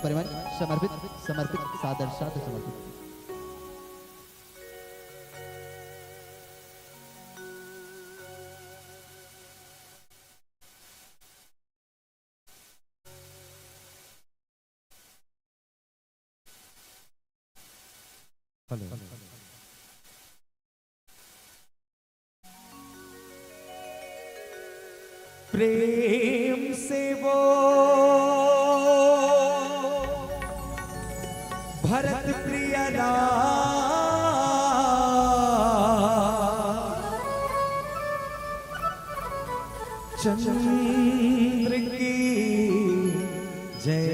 परिवार समर्पित समर्पित सादर सादर समर्पित। प्रेम से वो भरत प्रिय चंद्र की जय।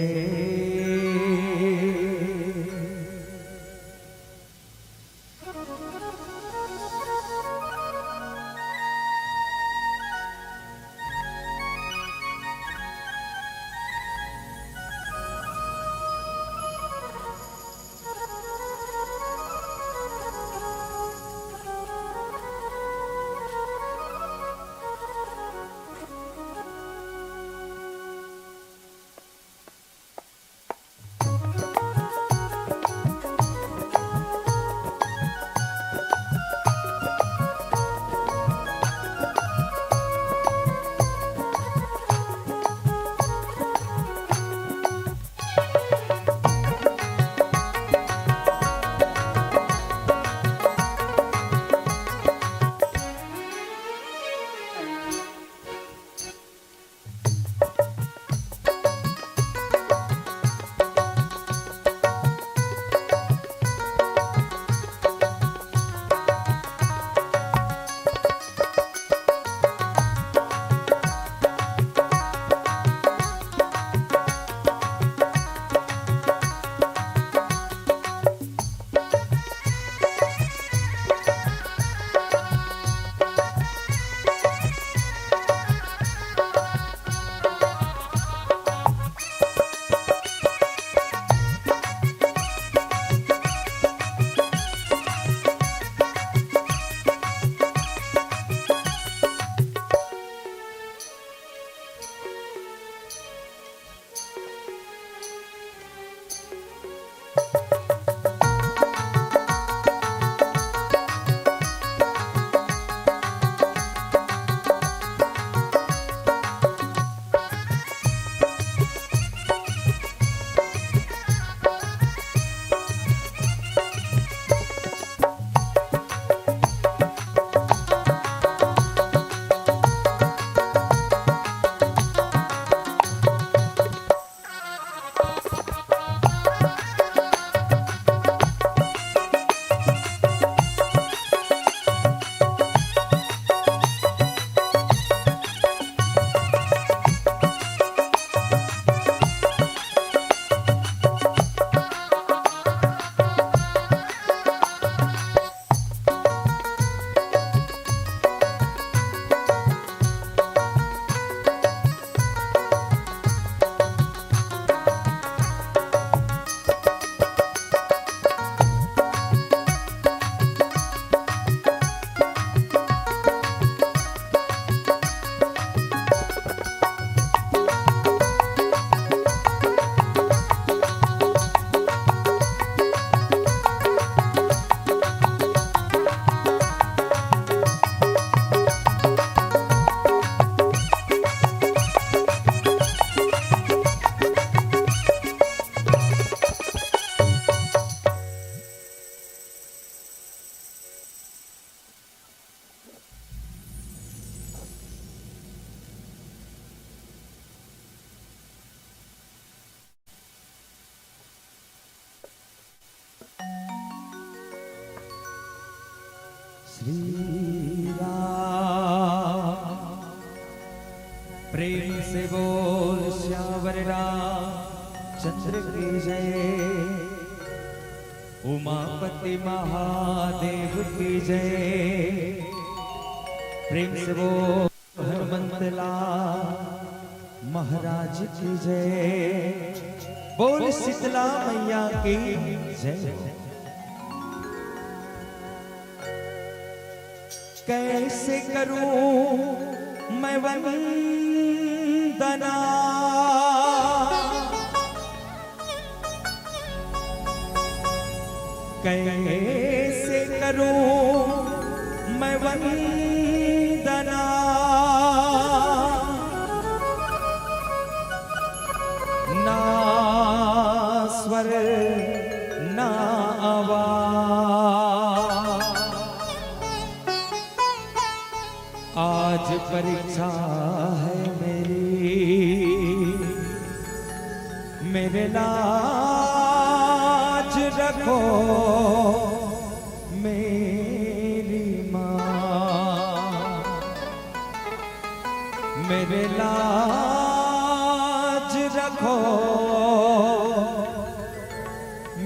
श्री राम प्रेम से बोल श्यावर चंद्र की जय। उमापति महादेव की जय। प्रेम से बोल हनुमंतलाल महाराज की जय। बोल शीतला मैया की जय। कैसे करूं मैं वंदना कैसे करूं मैं वंदना, ना स्वर ना आवाज। आज परीक्षा है मेरे लाज रखो मेरी माँ, मेरे लाज रखो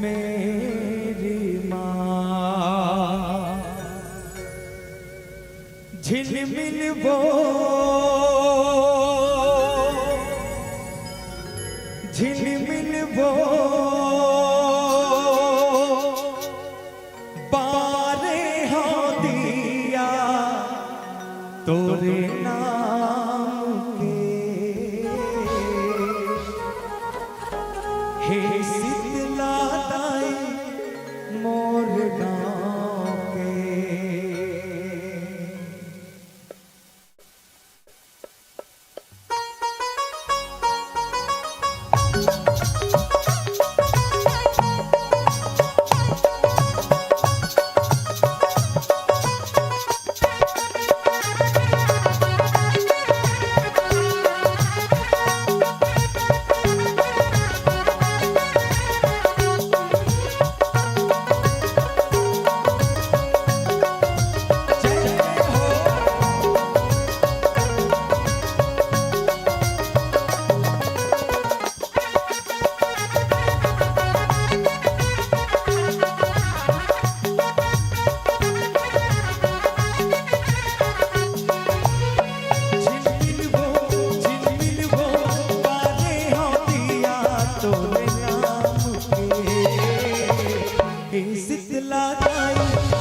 मेरी माँ। झिलमिल वो झिलमिल वो बारे हो दिया तोरे नाम के, हे शीतला दाई मोर गाँव के। शीतला दाई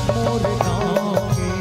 मोर गाँव के,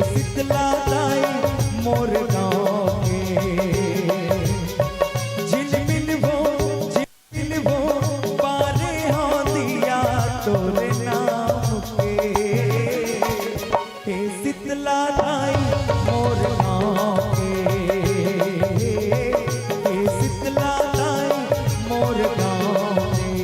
शीतला दाई मोर गाँव के। झिलमिल वो बारे हो दिया तोरे नाम के, शीतला दाई मोर गाँव के, शीतला दाई मोर गाँव के।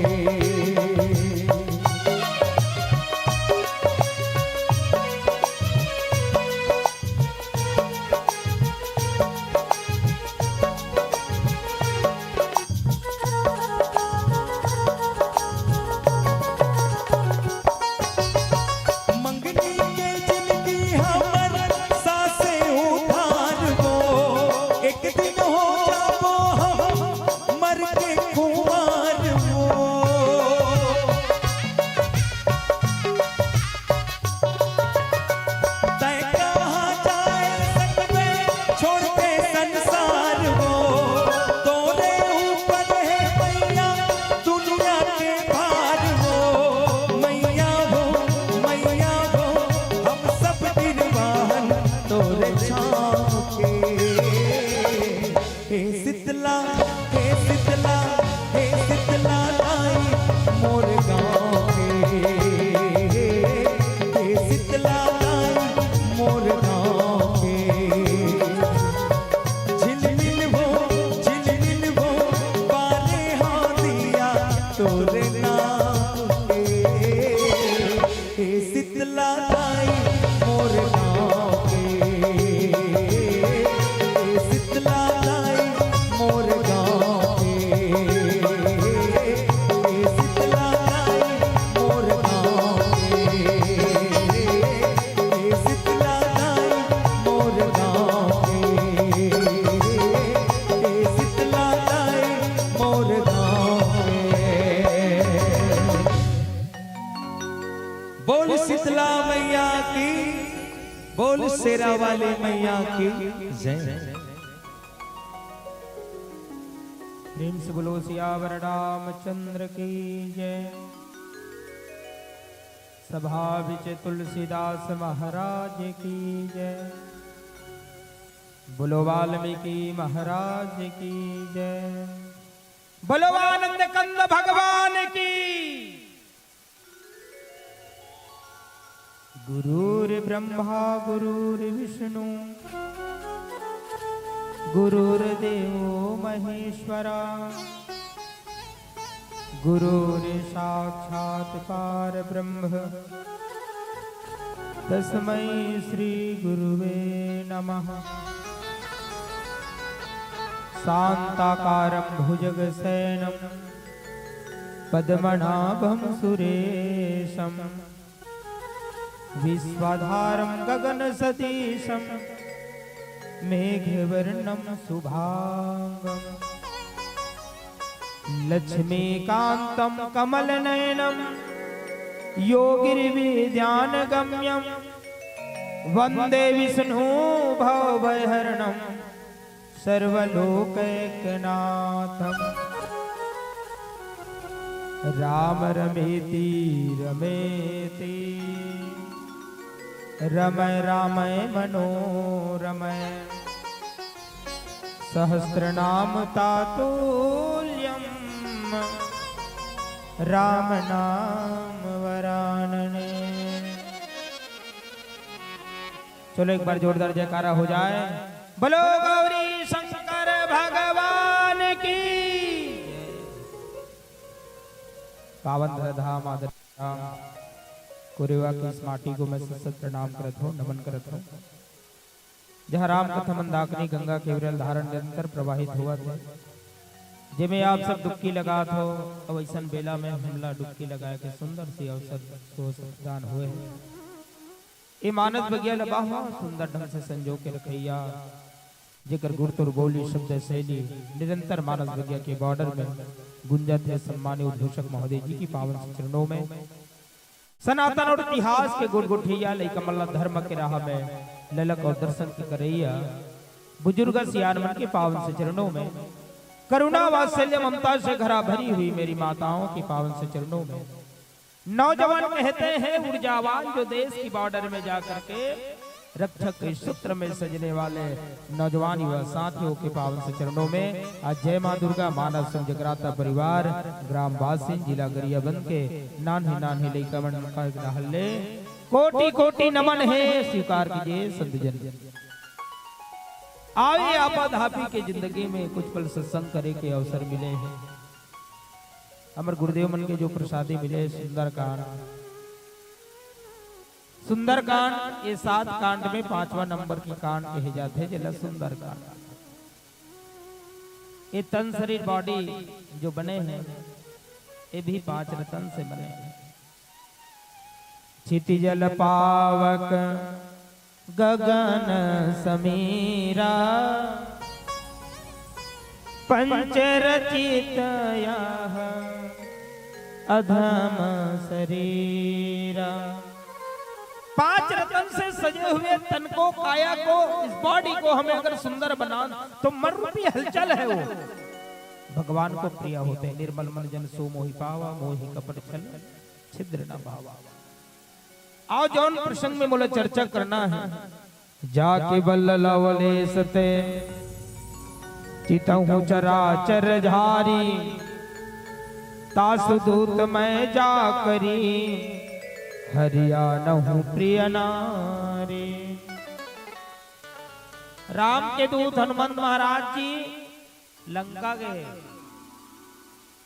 बोल शीतला मैया की, बोल शेरा वाली मैया की जय। प्रेम से बोलो सियावर रामचंद्र की जय। सभा विच तुलसीदास महाराज की जय। बोलो वाल्मीकि महाराज की जय। बोलो आनंद कंद भगवान की। गुरुर्ब्रह्मा गुरुर्विष्णु गुरुर्देवो महेश्वरा गुरुर्साक्षात् परब्रह्म तस्मै श्री गुरुवे नमः। शान्ताकारं भुजगशयनं पद्मनाभं सुरेशं विश्वाधारं गगनसतीशं मेघवर्णं शुभांगं लक्ष्मीकान्तं कमलनयनं योगिर्विद्यानगम्यं वन्दे विष्णु भवभयहरणं सर्वलोकैकनाथं। राम रमेति रमेति रमय रामय मनोरमय सहस्रनाम तातुल्यं राम नाम वरानने। चलो एक बार जोरदार जयकारा हो जाए। बोलो गौरी शंकर भगवान की। पावन धाम आदर कोरेवा की इस माटी को मैं सत प्रणाम करत हूँ, नमन करत हूँ। जहाँ राम कथा मंदाकिनी गंगा के विरल धारण निरंतर प्रवाहित हुआ थे, जिमें आप सब डुबकी लगा थो अब ऐसा बेला में हमला डुबकी लगाए के सुंदर सी अवसर दान हुए। ये मानस बगिया लबा हुआ सुंदर ढंग से संजो के रखैया जेकर गुरतुर बोली शब्द शैली निरंतर मानस बगिया के बॉर्डर में गुंजत है। सम्मानित उद्घोषक महोदय जी की पावन चरणों में सनातन और इतिहास के गुड़गुठिया लई कमल धर्म के राह में ललक और दर्शन की करैया बुजुर्ग सियान मन के पावन से चरणों में करुणा वात्सल्य ममता से घरा भरी हुई मेरी माताओं की पावन से चरणों में नौजवान कहते हैं ऊर्जावान जो देश की बॉर्डर में जाकर के रक्षक के सूत्र में सजने वाले नौजवान युवा साथियों के पावन से चरणों में आज जय मां दुर्गा मानव संघ जगराता परिवार ग्राम बासिन जिला गरियाबंद के नान्हे नान्हे लेकमन हल्ले कोटि कोटि नमन है स्वीकार कीजिए संतजन। आए आपाधापी के जिंदगी में कुछ पल सत्संग करे के अवसर मिले हैं। अमर गुरुदेव मन के जो प्रसादी मिले सुंदरकांड सुंदरकांड ये 7 कांड में 5वां नंबर की कांड कहे जाते हैं जिला सुंदरकांड। ये तन शरीर बॉडी जो बने हैं ये भी 5 रतन से बने हैं। क्षिति जल पावक गगन समीरा पंचरचित अधम शरीरा। 5 रतन से सजे हुए तन को काया को इस बॉडी को हमें अगर सुंदर बना तो मन रूपी हलचल है वो भगवान को प्रिय होते हैं। निर्मल मन जन सो मोहि पावा मोहि कपट छल छिद्र न भावा। आओ जौन प्रसंग में मोला चर्चा करना है जाके बल्ल लवले सते चितहु चराचर झारी तासु दूत मैं जा करी हरियाणहु प्रिय नारी। राम के दूत हनुमान महाराज जी लंका गए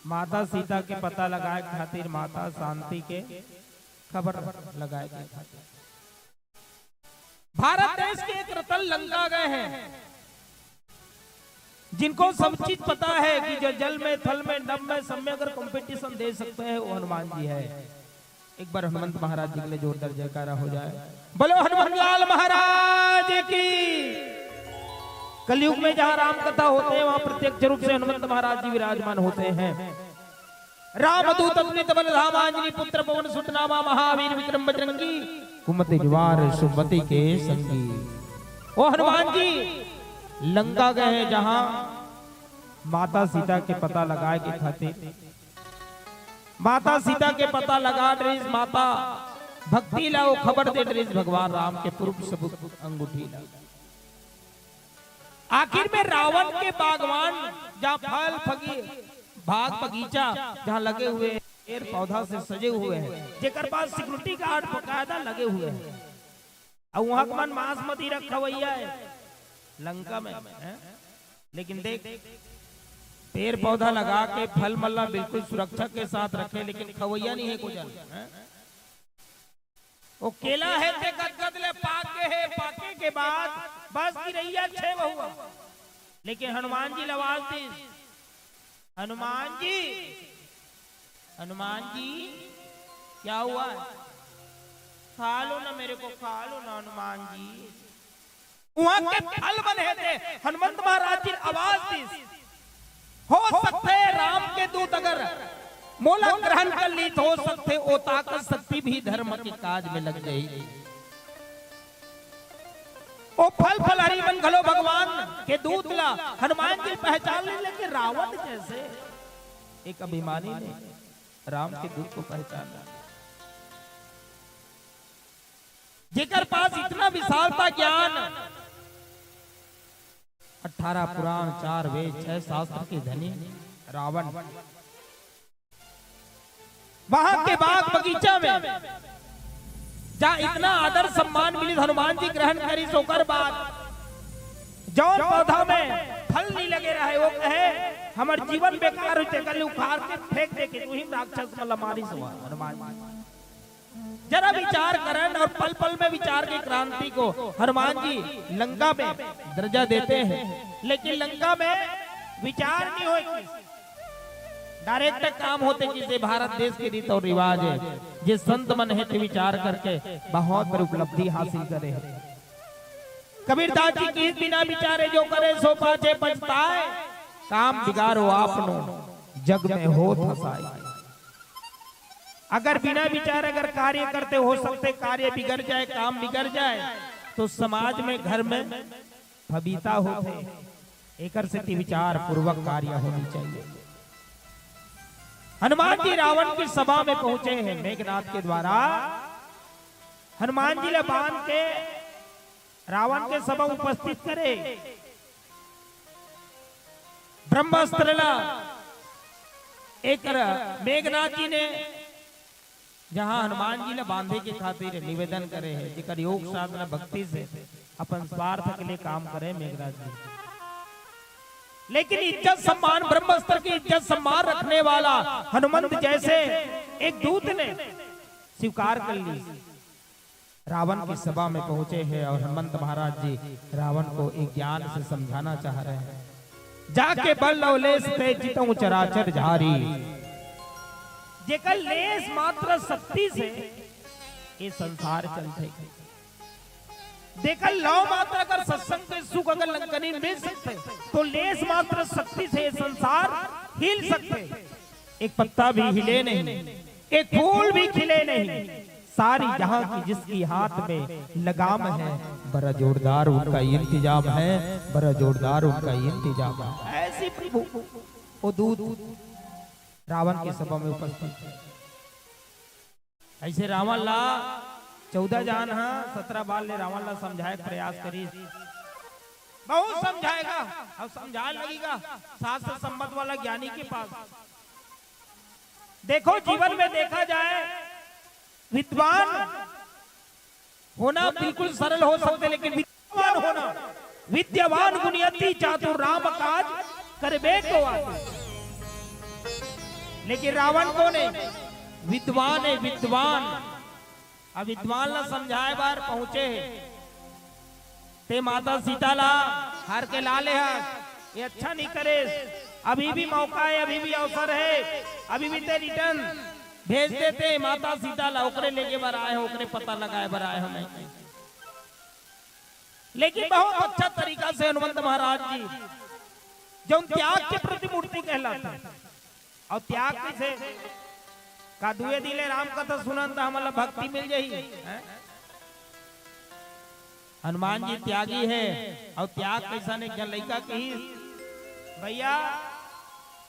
माता सीता के पता लगाए खातिर माता शांति के खबर लगाए के खातिर। भारत देश के एक रतन लंका गए हैं जिनको सब चीज पता है कि जो जल में थल में नभ में सब में अगर कंपटीशन दे सकते हैं वो हनुमान जी है। एक बार हनुमंत महाराज जी के लिए जोरदार जयकारा हो जाए। बोलो हनुमान लाल महाराज की। कलयुग में जहां राम कथा होते हैं वहां प्रत्यक्ष रूप से हनुमंत महाराज जी विराजमान होते हैं। रामदूत अतुलित बल धाम आंजनी पुत्र पवन सुत नामा महावीर विक्रम बजरंगी कुमति ज्वार सुमति के संगी। ओ हनुमान जी लंका गए हैं जहां माता सीता के पता लगाए के खातिर, माता सीता के पता लगा ड्रेस माता भक्ति लाओ खबर दे ड्रेस भगवान राम के पूर्व सबूत अंगूठी ला। आखिर में रावण के बागवान जहाँ फल फगी बाग बगीचा जहाँ लगे हुए पेड़ पौधा से सजे हुए हैं, जेकर पास सिक्योरिटी गार्ड बकायदा लगे हुए हैं, और वहां का मन मांस मती रखा हुआ है लंका में है? लेकिन देख पेड़ पौधा लगा के फल मल्ला बिल्कुल सुरक्षा के साथ रखे, लेकिन खवैया नहीं है कुछ। वो केला है ते गदगद ले पाके है, पाके के बाद बस की रैया छे हुआ। लेकिन हनुमान जी आवाज दी, हनुमान जी, हनुमान जी क्या हुआ? खा लो ना मेरे को, खा लो ना हनुमान जी। वहां के फल बने थे, हनुमंत महाराज जी आवाज दी, हो सकते राम के दूत अगर मोला ग्रहण कर ली तो हो सकते ओ ताकत शक्ति भी धर्म के काज में लग गई। ओ फल फल हरि मन घलो भगवान के दूत ला हनुमान जी पहचान ले, लेकिन रावण जैसे एक अभिमानी ने राम के दूत को पहचाना, जेकर पास इतना विशालता ज्ञान, 18 पुराण 4 वेद 6 शास्त्र के धनी रावण वहां के बाग बगीचा में जहां इतना आदर सम्मान मिली हनुमान जी ग्रहण करी, सोकर बाद जौन पौधा में फल नहीं लगे रहे वो कहे हमार जीवन बेकार होते, कल उखाड़ के फेंक दे के तू ही राक्षस मला मारी सवार। हनुमान जी जरा विचार करें और पल पल में विचार की क्रांति को हनुमान जी लंका में दर्जा देते हैं, लेकिन लंका में विचार नहीं होती, डायरेक्ट काम होते जिसे भारत देश के रीत और रिवाज है, जिस संत मन है विचार करके बहुत बड़ी उपलब्धि हासिल करे। कबीरदास जी की बिना विचारे जो करे सो पाछे पछताए, काम बिगाड़ो आपनो जग में हो फसाए। अगर बिना विचार अगर कार्य करते हो सकते कार्य बिगड़ जाए, काम बिगड़ जाए, तो समाज में घर में भविता होते, एकर से विचार पूर्वक कार्य होनी चाहिए। हनुमान जी रावण की सभा में पहुंचे हैं, मेघनाथ के द्वारा हनुमान जी ने बांध के रावण के सभा उपस्थित करे, ब्रह्मास्त्र एक मेघनाथ जी ने जहां हनुमान जी ने बांधे के खातिर निवेदन करे है, जेकर योग साधना भक्ति से अपन स्वार्थ के लिए काम करे मेघनाथ जी। लेकिन इज्जत सम्मान ब्रह्मास्त्र की इज्जत सम्मान रखने वाला हनुमंत जैसे एक दूत ने स्वीकार कर ली, रावण की सभा में पहुंचे हैं और हनुमंत महाराज जी रावण को एक ज्ञान से समझाना चाह रहे हैं। जाके बल लवलेस ते जितऊ चराचर झारी, जेकर लेस मात्र शक्ति से ये संसार चलते, देखल लव मात्र अगर सत्संग के सुख अगर लंकनी मिल सकते तो लेस मात्र शक्ति से संसार हिल सकते। एक पत्ता भी हिले नहीं, एक फूल भी खिले नहीं, सारी जहां की जिसकी हाथ में लगाम है, बड़ा जोरदार उनका इंतजाम है, बड़ा जोरदार उनका इंतजाम है। ऐसी प्रभु वो दूत रावण की सभा में उपस्थित है। ऐसे रावण ला 14 जान 17 बाल ने रावण ला समझाए प्रयास करी, बहुत समझाएगा और समझाने लगेगा शास्त्र सम्मत वाला ज्ञानी के पास। देखो जीवन में देखा जाए विद्वान होना बिल्कुल सरल हो सकते, लेकिन विद्वान होना, विद्यावान गुणयति चातुर राम काज करबे को आते। लेकिन रावण कौन है? विद्वान है, विद्वान। अब विद्वान ला समझाए बार पहुंचे ते माता सीता ला हार के लाले ये अच्छा नहीं करे, अभी भी मौका है, अभी भी अवसर है, अभी भी ते रिटर्न भेज देते माता सीता ला, ओकरे लेके बर आए हो, ओकरे पता लगाए बर आए हो नहीं। लेकिन बहुत अच्छा तरीका से हनुमंत महाराज जी जो त्याग के प्रतिमूर्ति कहलाते और त्याग कैसे का दुए दिले राम कथा सुनन तो हमला भक्ति मिल जाही हैं? हनुमान जी त्यागी है और त्याग कैसा ने क्या लड़का कही भैया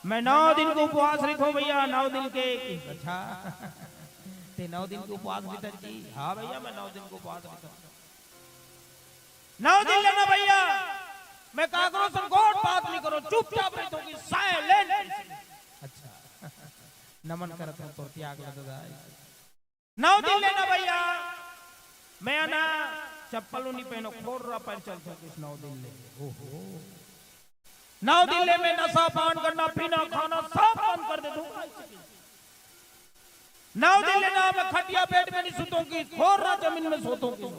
मैं 9 दिन को उपवास रखो भैया 9 दिन के अच्छा ते 9 दिन को उपवास भीतर जी हाँ भैया मैं 9 दिन को उपवास रखो 9 दिन लेना भैया मैं कहा करो संकोच बात नहीं करो चुपचाप रहो कि साइलेंट अच्छा नमन करत हूं तो त्याग लगा 9 दिन लेना भैया मैं ना चप्पल नहीं पहनो खोर रहा पैर चलता कुछ 9 दिन ले ओहो 9 दिन ले मैं नशा पान करना पीना खाना सब बंद कर दे दूंगा 9 दिन लेना मैं खटिया बेड में नहीं सोतूंगी खोर रहा जमीन में सोतूंगी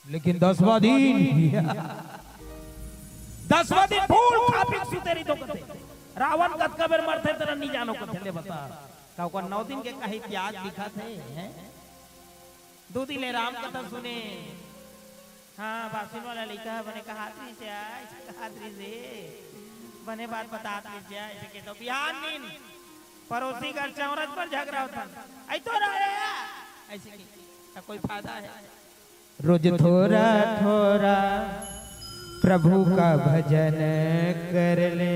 लेकिन 10वां दिन 10वां दिन फूल खा पी सुतेरी तो करते रावण कद कबर मरते तेरा नहीं जानो कथे ले बता का 9 दिन के कहीं त्याग दिखा थे हैं दूधी ले राम कथा सुने हाँ बासिन वाला लिखा बने कहात्री से कहात्री से बने बात बताती से ऐसे के तो बिहान दिन पड़ोसी घर चौरज पर झगड़ा होता ऐ तो रहे ऐसे की कोई फायदा है रोज थोड़ा थोड़ा प्रभु का भजन कर ले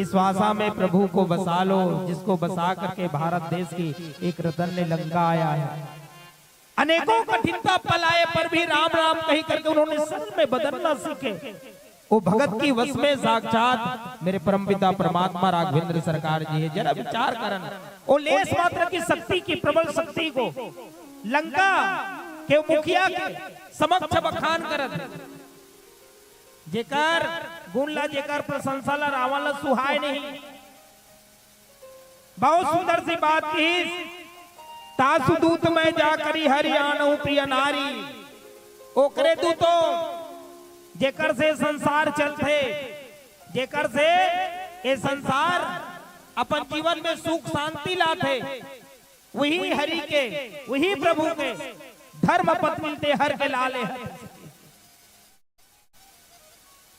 इस वासा में प्रभु को बसा लो जिसको बसा करके भारत देश की एक रतन ने लंका आया है अनेकों कठिनता पलाए पर भी राम राम कही करके उन्होंने सच में बदलना सीखे वो भगत की वश में साक्षात मेरे परमपिता परमात्मा राघवेंद्र सरकार जी है जरा विचार करन वो लेस मात्र की शक्ति की प्रबल शक्ति को लंका के मुखिया के समक्ष बखान करत जेकर गुणला जेकर प्रशंसा ला रावण ला सुहाय नहीं बहुत सुंदर सी बात की तासु दूत में जाकरी हरियाणा प्रिय नारी ओकरे दूतों जेकर से संसार चलते जेकर से ये संसार अपन जीवन में सुख शांति लाते वही हरि के वही प्रभु के धर्म पथ मिलते हर के लाले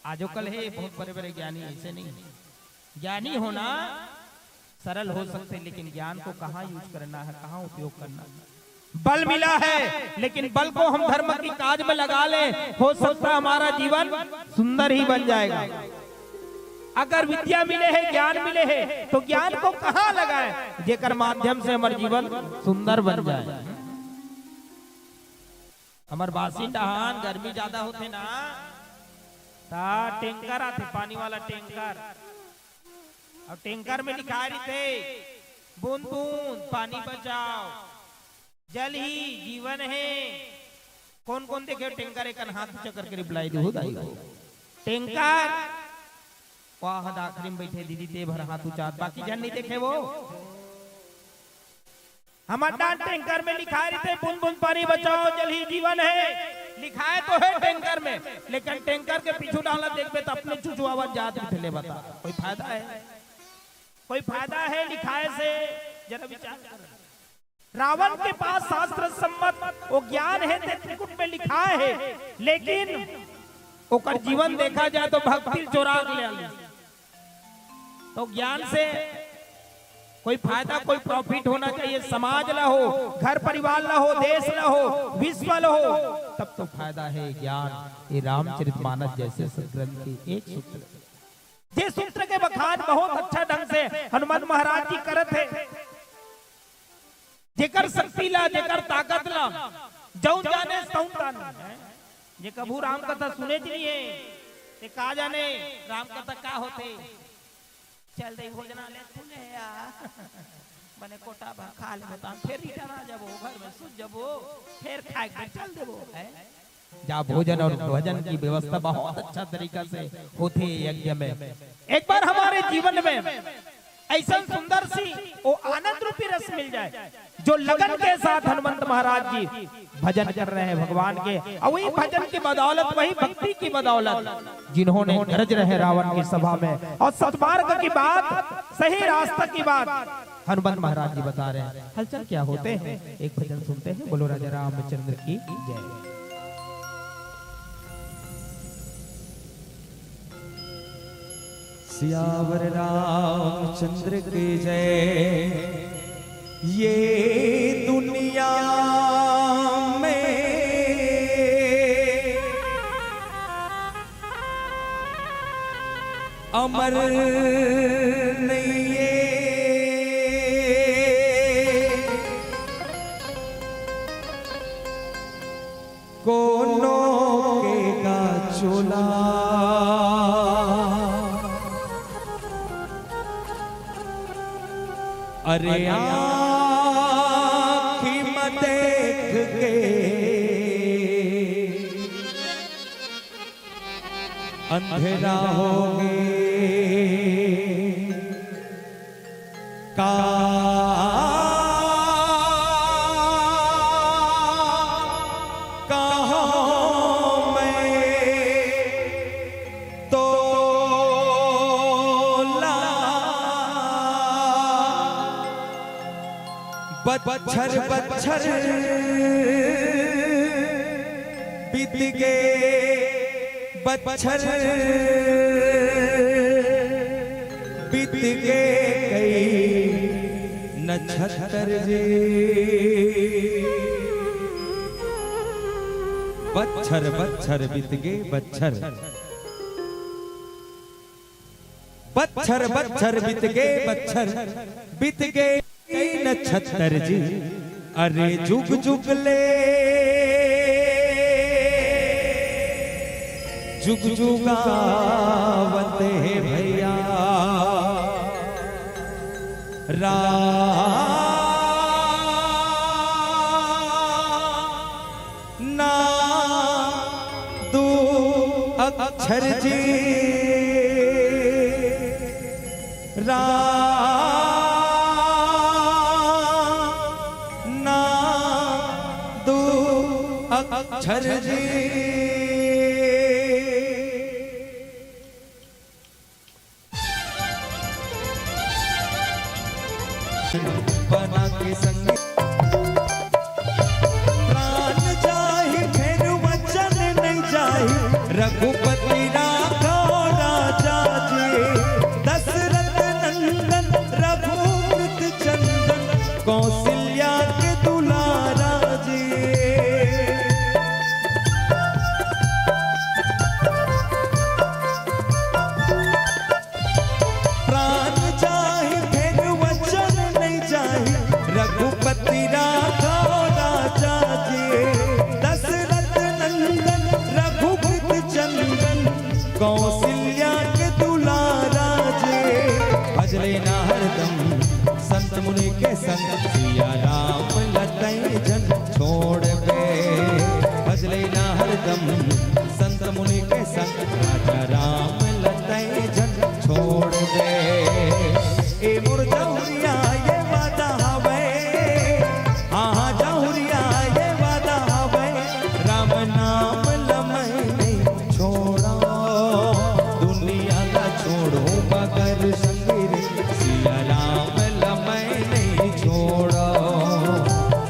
आजो कल है बहुत बड़े बड़े ज्ञानी ऐसे नहीं ज्ञानी होना सरल हो सकते लेकिन ज्ञान को कहाँ यूज करना है कहाँ उपयोग करना है बल मिला है लेकिन बल को हम धर्म की काज में लगा ले हो सकता है हमारा जीवन सुंदर ही बन जाएगा अगर विद्या मिले है ज्ञान मिले है तो ज्ञान को कहाँ लगाए जेकर माध्यम से हमारा जीवन सुंदर बन जाए हमार बासिंदा गर्मी ज्यादा होते ना ता टैंकर आते पानी वाला टैंकर और टैंकर में लिखा रही थे बूंद बूंद पानी बचाओ जल ही जीवन है कौन कौन देखे टैंकर एक हाथ चक्कर के रिप्लाई दे टैंकर वाह आखिरी में बैठे दीदी ते भर हाथ ऊंचा बाकी जन नहीं देखे वो हमारा टैंकर में लिखा रही थे बूंद बूंद पानी बचाओ जल ही जीवन है लिखा है तो है टैंकर में लेकिन टैंकर के पीछू डाला देखते तो अपने चुचू आवाज जात थे बता कोई फायदा है लिखाए से जरा विचार कर रावण के पास शास्त्र सम्मत वो ज्ञान है त्रिकुट में लिखा है लेकिन ओकर जीवन देखा जाए तो भक्ति चोरा ले तो ज्ञान से कोई फायदा कोई प्रॉफिट होना चाहिए समाज ला हो घर परिवार ला हो देश ला हो विश्व ला हो तब तो फायदा है ज्ञान ये रामचरितमानस जैसे ग्रंथ की एक सूत्र ये सूत्र के बखान बहुत अच्छा ढंग से हनुमान महाराज जी करत है जेकर शक्ति ला जेकर ताकत ला जौन जाने तौन ताने जे कभू राम कथा सुने नहीं है ते का जाने राम कथा का होते चल दे भोजनालय सुने यार बने कोटा बा खा ले बता फिर रिटर्न आ जाबो घर में सुत जाबो फिर खाए के चल देबो जा भोजन और भजन की व्यवस्था बहुत अच्छा तरीका से होती है यज्ञ में एक बार हमारे जीवन में ऐसा सुंदर सी वो आनंद रूपी रस मिल जाए जो लगन के साथ हनुमंत महाराज जी भजन कर रहे हैं भगवान के और वही भजन की बदौलत वही भक्ति की बदौलत जिन्होंने गरज रहे रावण की सभा में और सत्मार्ग की बात सही रास्ता की बात हनुमंत महाराज जी बता रहे हैं हलचल क्या होते हैं एक भजन सुनते हैं बोलो राजा रामचंद्र की जय। सियावर रामचंद्र की जय। ये दुनिया में अमर नहीं ये कोनो के का चोला। अरे आँखी में देख के अंधेरा हो गए का बच्छर बच्छर बीत गए बच्छर बीत गए कई नक्षत्र जे। बच्छर बच्छर बीत गए बच्छर बच्छर बच्छर बीत गए बच्छर बीत गए नक्षत्र जी। अरे जुग जुग ले जुग जुगावते भैया ना दो अक्षर जी अक्षर जी। बना के संग प्राण जाहि फिर वचन नहीं जाहि। रघुपति राघो राजा जी दशरथ नंदन रघुपति चंदन कौशल्या के दुलारा जी। रघुपति राघो राजा जी दशरथ नंदन रघुपति चंदन कौशल्या के दुलारा जी। भजले ना हरदम संत मुनि के संग सिया राम लतई जन छोड़ गए। भजले ना हरदम संत मुनि के संग राजा राम लतई जन छोड़ गए। ए मोर जहुरिया ये वादा हवे, हाँ जहुरिया ये वादा हवे। राम नाम लमय नहीं छोड़ा दुनिया का छोड़ो मगर संगीर। सिया राम लमय नहीं छोड़ा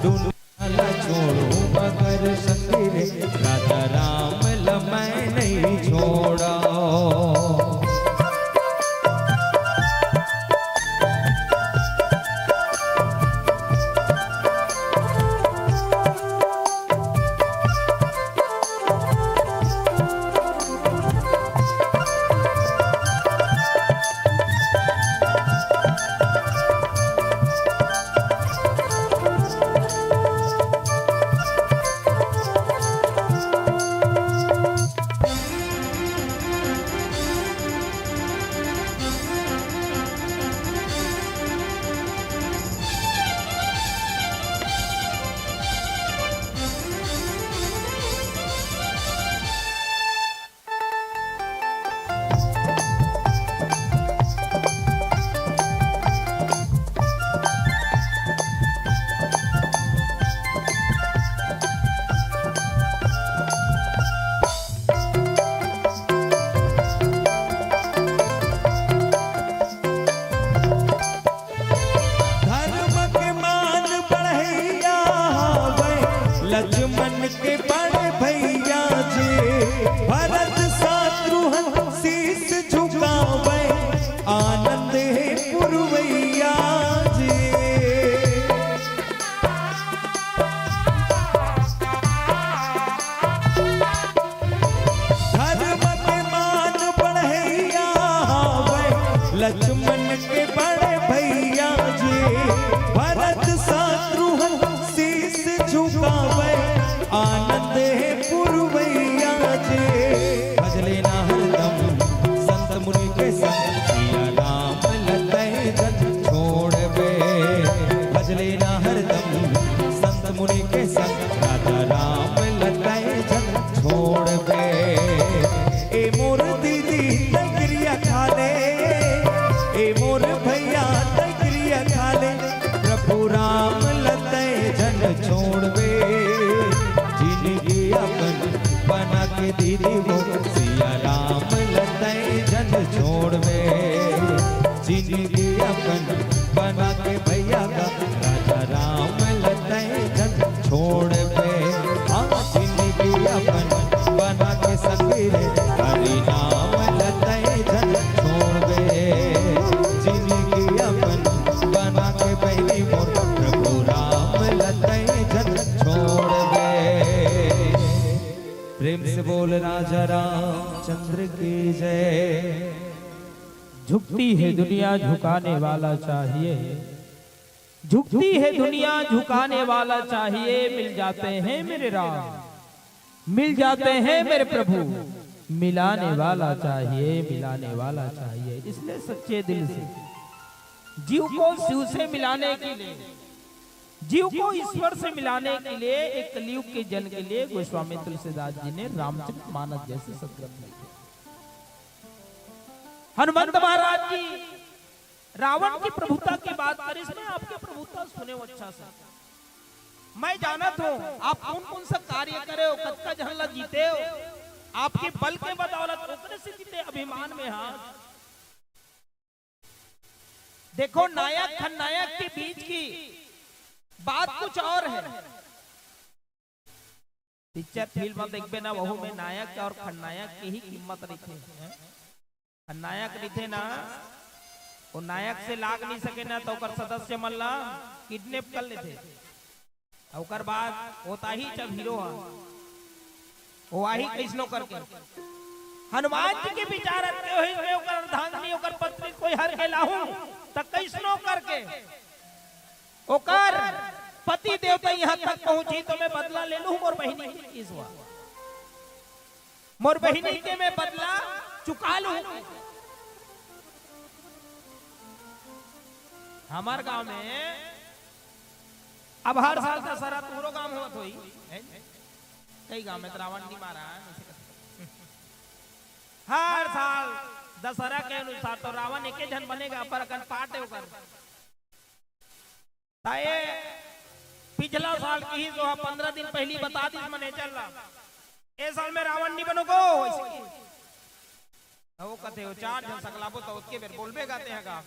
दुनिया का छोड़ो मगर संगीर। राजा राम लमय नहीं छोड़ा। लक्ष्मण के बड़े भैया जी भरत शत्रुघ्न शीश झुकावे। कहीं जन छोड़ दे। प्रेम से बोल राजा रामचंद्र की जय। झुकती है दुनिया झुकाने वाला चाहिए, झुकती है दुनिया झुकाने वाला चाहिए। मिल जाते हैं मेरे राम, मिल जाते हैं मेरे प्रभु, मिलाने वाला चाहिए, मिलाने वाला चाहिए। इसलिए सच्चे दिल से जीव को शिव से मिलाने के लिए, जीव को ईश्वर से मिलाने के लिए, एक कलयुग के जन के लिए गोस्वामी तुलसीदास जी ने रामचरितमानस जैसे सदग्रंथ लिखे। हनुमंत महाराज जी रावण की प्रभुता की बात करें, इसमें आपकी प्रभुता सुने अच्छा से। मैं जानत हूँ आप कौन कौन सा कार्य करे हो, कद का झल्ला जीते हो, आपके बल के बदौलत ओकरे से जीते अभिमान में। हाँ देखो, नायक खलनायक के बीच की बात कुछ और है। पिक्चर फिल्म देखबे ना, वहू में नायक और खलनायक की ही कीमत रही है। खलनायक रही ना, वो नायक से लाग नहीं सके ना, तो सदस्य मल्ला किडनैप कर लेते। और बाद होता ही जब हीरो वो आही कैसनो करके हनुमान जी के विचार आते हो, मैं ओकर अर्धांगिनी ओकर पत्नी कोई हर के लाहूं त कैसनो करके ओकर पति देवता यहाँ तक पहुंची तो मैं बदला ले लूं। मोर बहिनी की इस हुआ, मोर बहिनी के मैं बदला चुका लूं। हमार गांव में अब हर साल दशहरा पूरा गांव होत होई, कई गांव में रावण नहीं मारा। हर साल दशहरा के अनुसार तो रावण एक जन बनेगा, पर अकन पाटे होकर ताए पिछला साल की ही जो 15 दिन पहली बता दी मने चल रहा, ए साल में रावण नहीं बनोगो। वो कहते हो 4 जन सकलाबो तो उसके बेर बोलबे गाते हैं का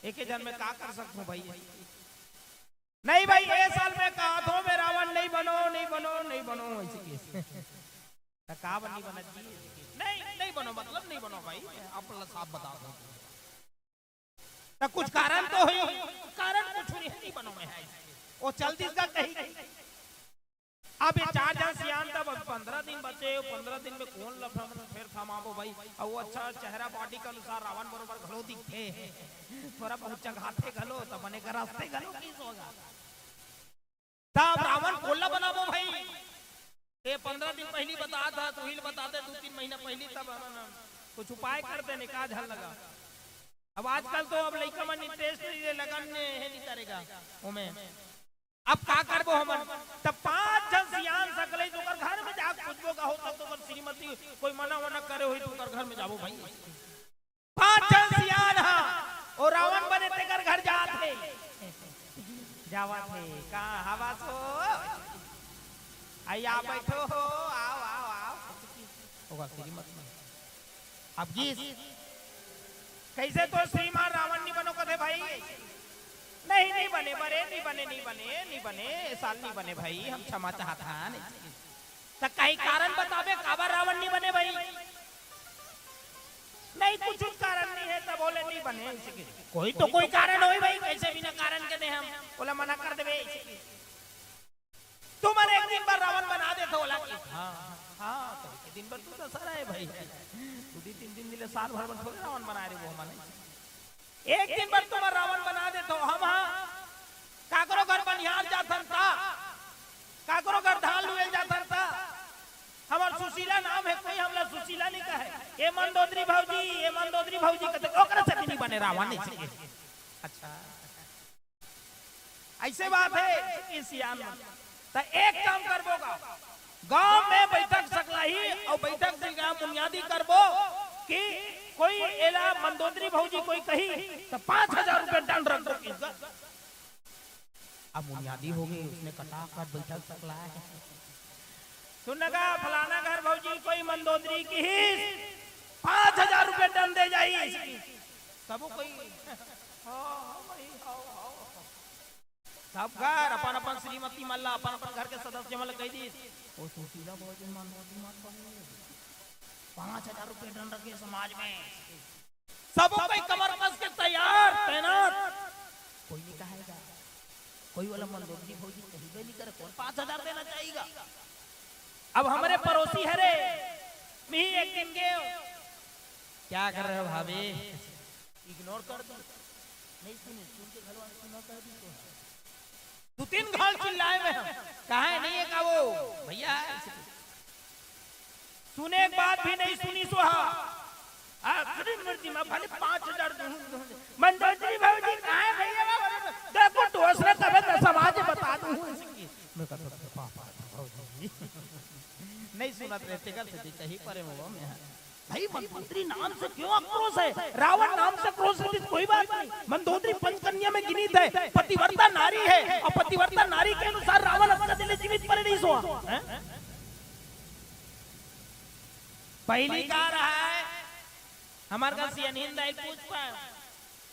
एक जन में का कर सकता हूँ भाई। नहीं भाई, ए साल में कहा तो मैं रावण नहीं बनो, नहीं बनो, नहीं बनो। ऐसे का नहीं बना जी, नहीं बनो मतलब नहीं बनो भाई, आप साफ बता दो कुछ कारण तो है, कारण कुछ नहीं बनो में है। वो चलती इसका कहीं अब ये 4 जन सियान तब 15 दिन बचे, 15 दिन में कौन लफड़ा फिर थमाबो भाई। और वो अच्छा चेहरा बॉडी के अनुसार रावण बरोबर घलो दिखते, थोड़ा बहुत चघाते घलो तो बने का रास्ते घलो किस होगा। तब रावण कोल्ला बनाबो भाई, ये 15 दिन पहली बता था, तो हिल बताते 2-3 महीना पहली, तब कुछ उपाय करते निकाह झल लगा। अब आजकल तो अब लड़का मन इंटरेस्ट नहीं लगन नहीं करेगा ओमे। अब का करबो हमन, तब 5 जन सियान सकले तो कर घर में जा पूछबो का हो, तब तो कर श्रीमती कोई मना वना करे होई तो कर घर में जाबो भाई। 5 जन सियान हां और रावण बने ते कर घर जाते जावा थे का हवा सो आया बैठो हो, आओ आओ आओ होगा श्रीमती। अब गीस कैसे तो श्रीमान रावण नहीं बनो कथे भाई, नहीं बने बरे, नहीं बने साल नहीं बने भाई, हम क्षमा चाहता नहीं। तो कहीं कारण बताबे काबर रावण नहीं बने भाई। नहीं कुछ कारण नहीं है तो बोले नहीं बने। कोई तो कोई कारण हो भाई, कैसे बिना कारण के दे हम बोला मना कर देवे। तुम एक दिन पर रावण बना दे तो बोला हाँ तो दिन भर तो दशहरा है भाई, 2-3 दिन दिले साल भर में थोड़े रावण बना रहे वो हमारे। एक दिन भर तुम रावण बना दे तो हम काकरो घर बनिहार जाथन था, काकरो घर धान लुए जाथन था। हमार सुशीला नाम है, कोई हमला सुशीला नहीं कहे। ये मंदोदरी भौजी कहते ओकरा से नहीं बने रावण नहीं चाहिए। अच्छा ऐसे बात है इस यान में। तो एक काम करबोगा, गांव में बैठक सकलाही और बैठक से बुनियादी करबो कि कोई एला मंदोदरी भौजी कोई कही तो 5000 रुपए दंड रख दो। अब बुनियादी हो गई, उसने कटाकर बैठक सकला है। सुनगा फलाना घर भौजी कोई मंदोदरी की ही 5000 रुपए दंड दे जाई। सब कोई सब घर अपन अपन श्रीमती मल्ला अपन अपन घर के सदस्य मल्ला कह दी ओ सुशीला भौजी मंदोदरी मत कहो, 5000 रुपए दंड रखे समाज में। सब कोई कमर कस के तैयार तैनात, कोई नहीं कहेगा। कोई वाला मंदोदरी भौजी कहीं भी नहीं करे, कौन 5000 देना चाहेगा। अब हमारे पड़ोसी है रे, मैं एक दिन गए, क्या कर रहे हो भाभी, इग्नोर कर दो, नहीं सुने, सुन के घर वाले इग्नोर कर दी तो 2-3 घाल चिल्लाए में हम, कहा है नहीं है का वो भैया, सुने एक बात भी नहीं सुनी सुहा, आखिरी मर्जी में भले 5000 दूं, मंदोदरी भौजी कहाँ है भैया, देखो दूसरे कभी मैं समाज बता दूं, मैं कहता पापा नहीं सुना रहते कर से चाहिए परे वो में भाई, मंदोदरी नाम से क्यों आक्रोश है, रावण नाम से आक्रोश है, कोई बात नहीं, मंदोदरी पंचकन्या में गिनीत है, पतिव्रता नारी है, और पतिव्रता नारी के अनुसार रावण अपना दिल जीवित पर नहीं सोआ, पहली कह रहा है हमारे का सियानीन दाई पूछ पाए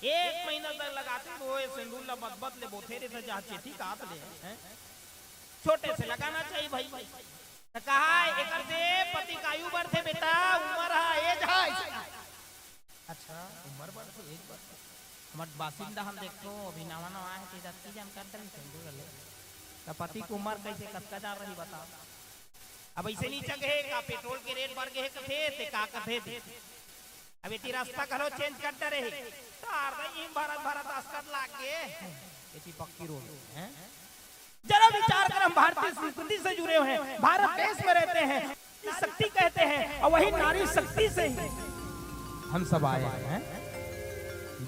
1 महीना तक लगाते वो सिंदूर ला बदबद ले बोथेरे से जहाँ चेठी काट ले, छोटे से लगाना चाहिए भाई, तो कहा एक से पति का आयु बढ़ थे बेटा, उम्र है एज है, अच्छा उम्र बढ़ थे एज बढ़ थे, हमारे बासिंदा हम देखो अभी नवा नवा है तेरा की जानकारी नहीं सिंदूर ले, तो पति की उम्र कैसे कतका जा रही बताओ, अब ऐसे नहीं चगे का पेट्रोल के रेट बढ़ गए कथे ते का कथे थे, अब इतनी रास्ता करो चेंज करते रहे, तार दे भारत अस्कर लाग गए, इतनी पक्की रोड है, जरा विचार कर, हम भारतीय संस्कृति से जुड़े हुए हैं, भारत देश में रहते हैं, शक्ति कहते हैं, और वही नारी शक्ति से हम सब आए हैं,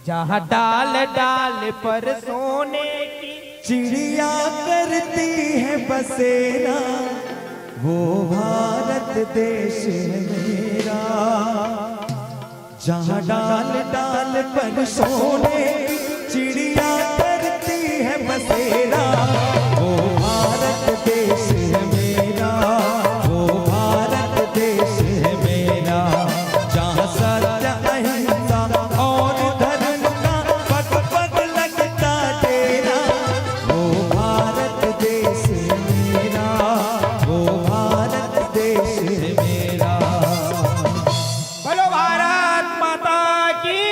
जहाँ डाल डाल पर सोने की चिड़िया करती है बसेरा, वो भारत देश है मेरा, जहाँ डाल डाल पर सोने चिड़िया करती है बसेरा, वो भारत देश है मेरा, वो भारत देश है मेरा, जहाँ सत्य अहिंसा और धर्म का पग पग लगता तेरा, वो भारत देश है मेरा, वो भारत देश है मेरा। बोलो भारत माता की।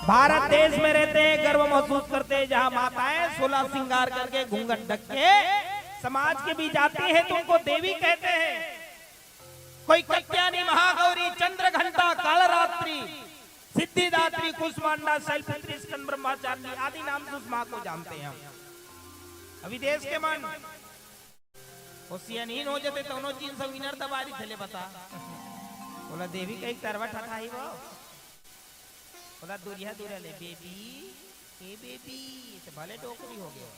भारत देश में रहते हैं, गर्व महसूस करते हैं, जहाँ माताएं 16 श्रृंगार करके घूंघट ढक के समाज के बीच आती है तो उनको देवी कहते हैं, कोई कत्यानी, महागौरी, चंद्रघंटा, कालरात्रि, सिद्धिदात्री, कुष्मांडा, शैलपुत्री, स्कंद ब्रह्मचारिणी आदि नाम से उस मां को जानते हैं हम। अभी देश के मन सियानीन हो जाते दोनों चीन सब विनर दबारी थे बता, बोला देवी का एक तरवा ठठा ही वो, बोला दूरिया दूरिया ले बेबी, ए बेबी, तो भले टोकरी हो गया,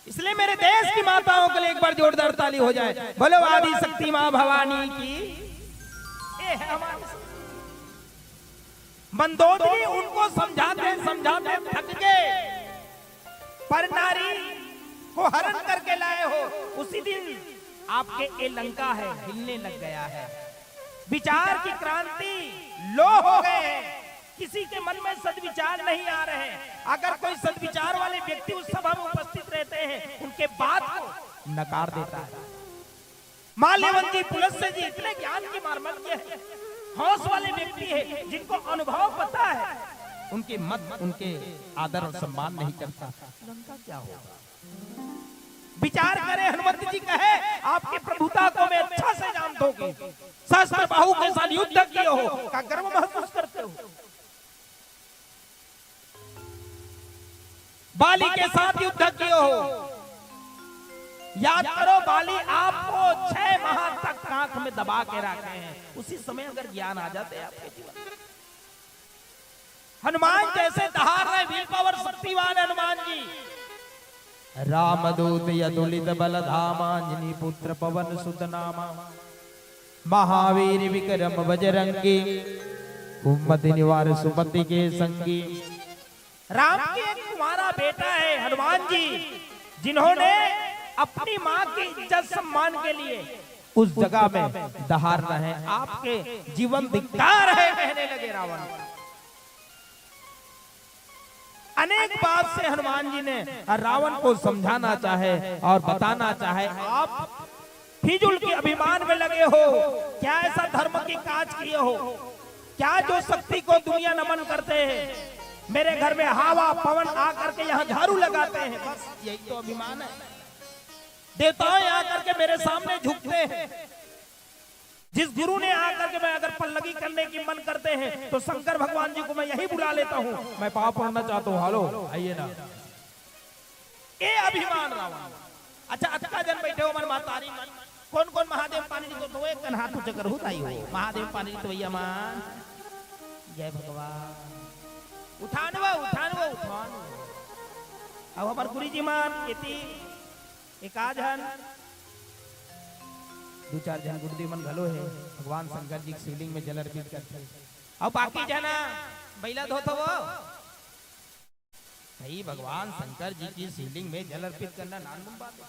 इसलिए मेरे देश की माताओं के लिए एक बार जोरदार ताली हो जाए, बोलो आदि शक्ति मां भवानी की। मंदोदरी उनको समझाते समझाते थक गए, पर नारी को हरण करके लाए हो, उसी दिन आपके ये लंका है हिलने लग गया है, विचार की क्रांति लो हो गए हैं, किसी के मन में सद्विचार नहीं आ रहे हैं, अगर कोई सद्विचार वाले व्यक्ति उस सभा में उपस्थित रहते हैं उनके बात को नकार देता है। माल्यवन जी, पुलस्त्य जी इतने ज्ञान की मार्मज्ञ है, हौस वाले व्यक्ति है, जिनको अनुभव पता है, उनके मत उनके आदर और सम्मान नहीं करता, लंका क्या होगा। विचार करें, हनुमंत जी कहे आपकी प्रभुता को मैं अच्छा से जानता हूं, सहस्त्र बाहु के साथ युद्ध किए हो, का गर्व महसूस करते हो, बाली के साथ युद्ध किए हो, याद करो बाली आपको 6 माह तक कांख में दबा के रखे हैं, उसी समय अगर ज्ञान आ जाते आपके जीवन। हनुमान जैसे दहाड़ रहे वीर पावर शक्तिवान हनुमान जी, रामदूत यदुलित बल धामा, अंजनी पुत्र पवन सुत नामा, महावीर विक्रम बजरंगी, कुमति निवार सुमति के संगी। राम के एक तुम्हारा बेटा है हनुमान जी, जिन्होंने अपनी माँ की इज्जत सम्मान के लिए उस जगह में दहाड़ रहे, आपके जीवन धिक्कार है कहने लगे रावण। अनेक बात से हनुमान जी ने रावण को समझाना चाहे और बताना चाहे, आप फिजूल के अभिमान में लगे हो, क्या ऐसा धर्म की काज किए हो, क्या जो शक्ति को दुनिया नमन करते हैं, मेरे घर में हवा पवन आकर के यहाँ झाड़ू लगाते हैं, बस यही तो अभिमान है। देवताएं आकर के मेरे सामने झुकते हैं। जिस गुरु ने आकर के मैं अगर पल्लगी करने की मन करते हैं तो शंकर भगवान जी को मैं यही बुला लेता हूँ, मैं पाँव पड़ना चाहता हूँ, हेलो आइए ना। ये अभिमान रावण। अच्छा अटका जन बैठे हो मन मातारी मन, कौन कौन महादेव पानी को तो एक हाथ ऊंचे कर आई हो, महादेव पानी तो भैया मान जय भगवान उठान वो अब हमार गुरु जी मान एक आजन दो चार जन गुरुदेव मन घलो है भगवान शंकर जी शिवलिंग में जल अर्पित करते हैं। अब बाकी जना बैला धोतो वो भाई भगवान शंकर जी की शिवलिंग में जल अर्पित करना नानमुन बात है।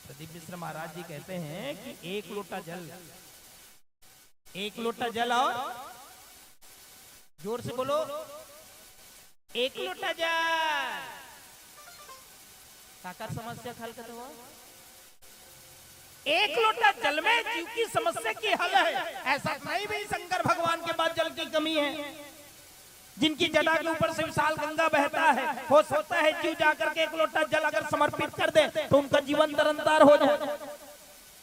प्रदीप मिश्र महाराज जी कहते हैं कि एक लोटा जल और जोर से बोलो एक लोटा जल साकार समस्या हल करते हो। एक लोटा जल में जीव की समस्या की हल है। ऐसा नहीं भी शंकर भगवान के पास जल की कमी है, जिनकी जटा के ऊपर से विशाल गंगा बहता है, हो सकता है जीव जाकर के एक लोटा जल अगर समर्पित कर दे तो उनका जीवन तरंतार हो जाए।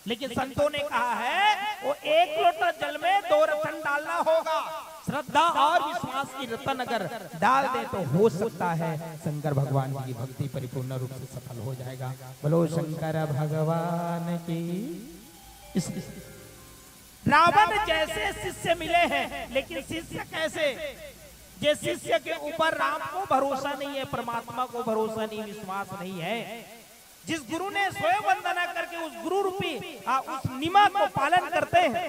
लेकिन संतों ने कहा है वो एक लोटा जल में 2 रतन डालना होगा। श्रद्धा और विश्वास की रतन अगर डाल दे तो हो सकता है शंकर भगवान जी की भक्ति परिपूर्ण रूप से सफल हो जाएगा। बोलो शंकर भगवान की। रावण जैसे शिष्य मिले हैं, लेकिन शिष्य कैसे? जिस शिष्य के ऊपर राम को भरोसा नहीं है, परमात्मा को भरोसा नहीं, विश्वास नहीं है, जिस गुरु ने स्वयं वंदना करके उस गुरु रूपी उस नियम को पालन करते हैं।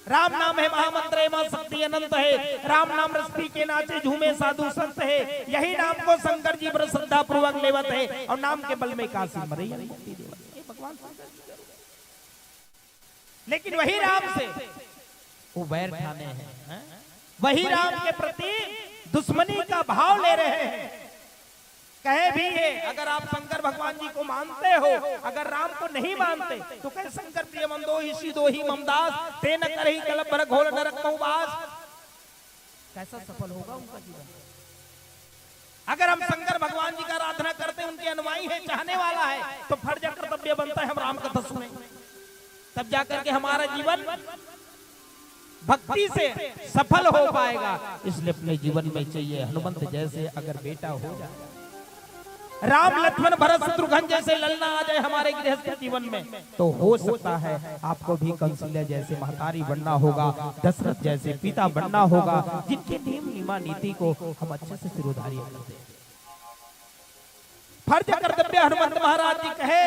राम नाम है महामंत्र है, मां शक्ति अनंत है, राम नाम रस पी के नाचे झूमे साधु संत है। यही नाम को शंकर जी बड़े श्रद्धा पूर्वक लेवत है और नाम के बल में काशी मरे भगवान। लेकिन वही राम से वो वैर ठाने हैं, वही राम के प्रति दुश्मनी का भाव ले रहे हैं। कहे भी है अगर आप शंकर भगवान जी को मानते हो, अगर राम को नहीं मानते तो कहे शंकर प्रिय मंदो ईशी दो ही ममदास ते न करही कलप भर घोर नरक मऊबास। कैसा सफल होगा उनका जीवन? अगर हम शंकर भगवान जी का आराधना करते, उनके अनुयायी है, चाहने वाला है, तो फर्ज कर्तव्य बनता है हम राम कथा सुने, तब जाकर के हमारा जीवन भक्ति से सफल हो पाएगा। इसलिए अपने जीवन में चाहिए हनुमंत जैसे अगर बेटा हो जाए, राम लक्ष्मण भरत शत्रुघ्न जैसे ललना आ जाए हमारे गृहस्थ जीवन में, तो हो सकता है आपको भी कौशल्या जैसे महतारी बनना होगा, दशरथ जैसे पिता बनना होगा, जिनके नियम नियमा नीति को हम अच्छे से सिरोधार्य करते हैं। फर्ज कर्तव्य हनुमंत महाराज जी कहे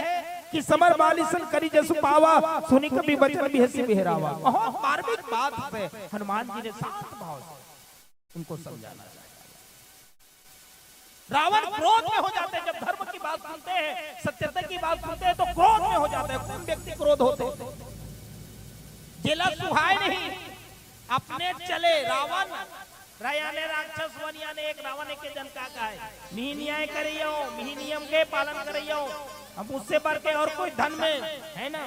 कि समर बालिसन करी जसु पावा, सुनी कभी वचन भी हसी बिहरावा। बहुत मार्मिक बात है, हनुमान जी ने शांत भाव से उनको समझाना चाहिए। रावण क्रोध में हो जाते हैं जब धर्म की बात सुनते हैं, सत्यता की बात सुनते हैं तो क्रोध में हो जाते हैं। कौन व्यक्ति क्रोध होते हैं? जेला सुहाय नहीं अपने चले रावण राया ने राक्षस वनिया ने एक रावण के जन का है मिही न्याय करियो, मिही नियम के पालन करियो। अब उससे बढ़ के और कोई धन में है ना,